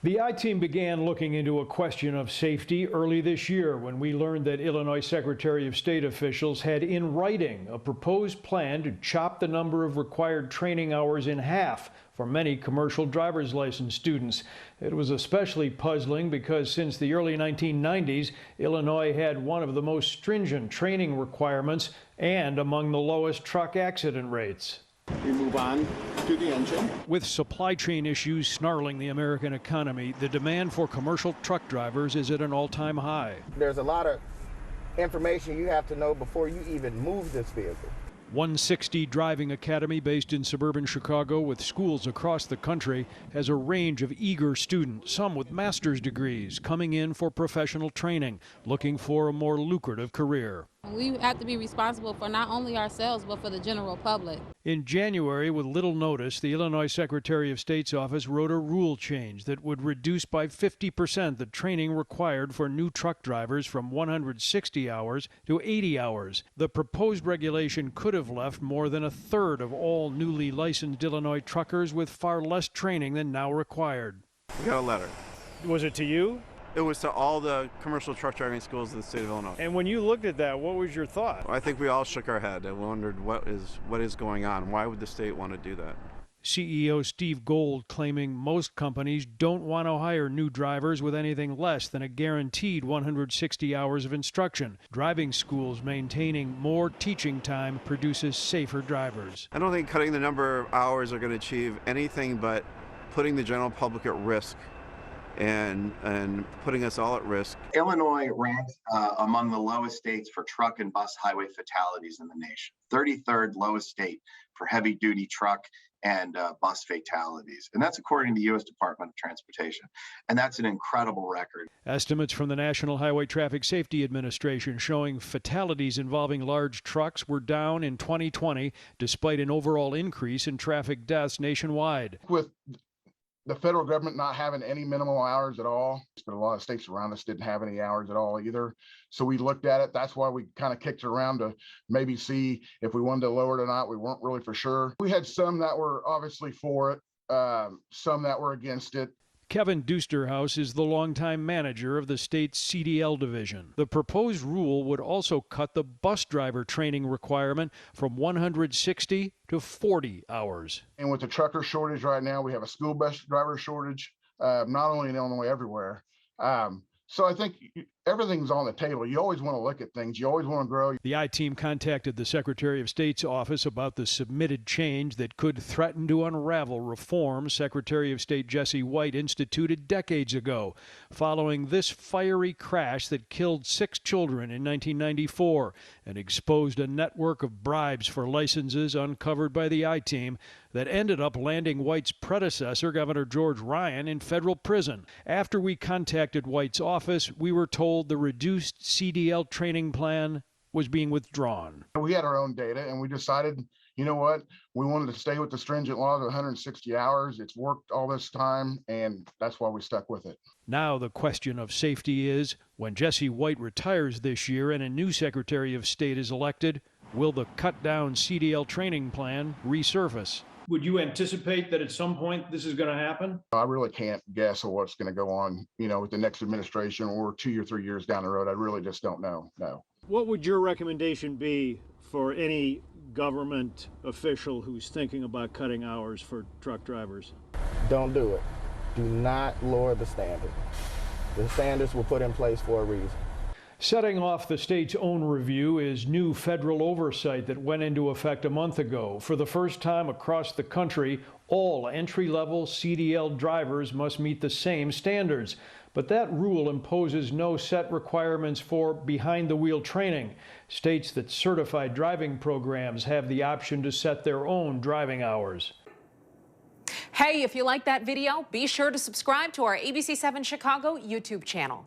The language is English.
The I-Team began looking into a question of safety early this year when we learned that Illinois Secretary of State officials had in writing a proposed plan to chop the number of required training hours in half for many commercial driver's license students. It was especially puzzling because since the early 1990s, Illinois had one of the most stringent training requirements and among the lowest truck accident rates. We move on to the engine. With supply chain issues snarling the American economy, the demand for commercial truck drivers is at an all-time high. There's a lot of information you have to know before you even move this vehicle. 160 Driving Academy, based in suburban Chicago with schools across the country, has a range of eager students, some with master's degrees, coming in for professional training, looking for a more lucrative career. We have to be responsible for not only ourselves, but for the general public. In January, with little notice, the Illinois Secretary of State's office wrote a rule change that would reduce by 50% the training required for new truck drivers from 160 hours to 80 hours. The proposed regulation could have left more than a third of all newly licensed Illinois truckers with far less training than now required. We got a letter. Was it to you? It was to all the commercial truck driving schools in the state of Illinois. And when you looked at that, what was your thought? I think we all shook our head and wondered what is going on. Why would the state want to do that? CEO Steve Gold claiming most companies don't want to hire new drivers with anything less than a guaranteed 160 hours of instruction. Driving schools maintaining more teaching time produces safer drivers. I don't think cutting the number of hours are going to achieve anything but putting the general public at risk and putting us all at risk. Illinois ranks among the lowest states for truck and bus highway fatalities in the nation. 33rd lowest state for heavy duty truck and bus fatalities. And that's according to the U.S. Department of Transportation. And that's an incredible record. Estimates from the National Highway Traffic Safety Administration showing fatalities involving large trucks were down in 2020, despite an overall increase in traffic deaths nationwide. With the federal government not having any minimal hours at all, but a lot of states around us didn't have any hours at all either. So we looked at it. That's why we kind of kicked it around to maybe see if we wanted to lower it or not. We weren't really for sure. We had some that were obviously for it, some that were against it. Kevin Dusterhouse is the longtime manager of the state's CDL division. The proposed rule would also cut the bus driver training requirement from 160 to 40 hours. And with the trucker shortage right now, we have a school bus driver shortage, not only in Illinois, everywhere. So I think everything's on the table. You always want to look at things. You always want to grow. The I-Team contacted the Secretary of State's office about the submitted change that could threaten to unravel reforms Secretary of State Jesse White instituted decades ago, following this fiery crash that killed 6 children in 1994 and exposed a network of bribes for licenses uncovered by the I-Team that ended up landing White's predecessor, Governor George Ryan, in federal prison. After we contacted White's office, we were told the reduced CDL training plan was being withdrawn. We had our own data and we decided, you know what, we wanted to stay with the stringent law of 160 hours. It's worked all this time and that's why we stuck with it. Now the question of safety is, when Jesse White retires this year and a new Secretary of State is elected, will the cut-down CDL training plan resurface? Would you anticipate that at some point this is going to happen? I really can't guess on what's going to go on, with the next administration or 2 or 3 years down the road. I really just don't know. No. What would your recommendation be for any government official who's thinking about cutting hours for truck drivers? Don't do it. Do not lower the standard. The standards were put in place for a reason. Setting off the state's own review is new federal oversight that went into effect a month ago. For the first time across the country, all entry-level CDL drivers must meet the same standards. But that rule imposes no set requirements for behind-the-wheel training. States that certify driving programs have the option to set their own driving hours. Hey, if you like that video, be sure to subscribe to our ABC7 Chicago YouTube channel.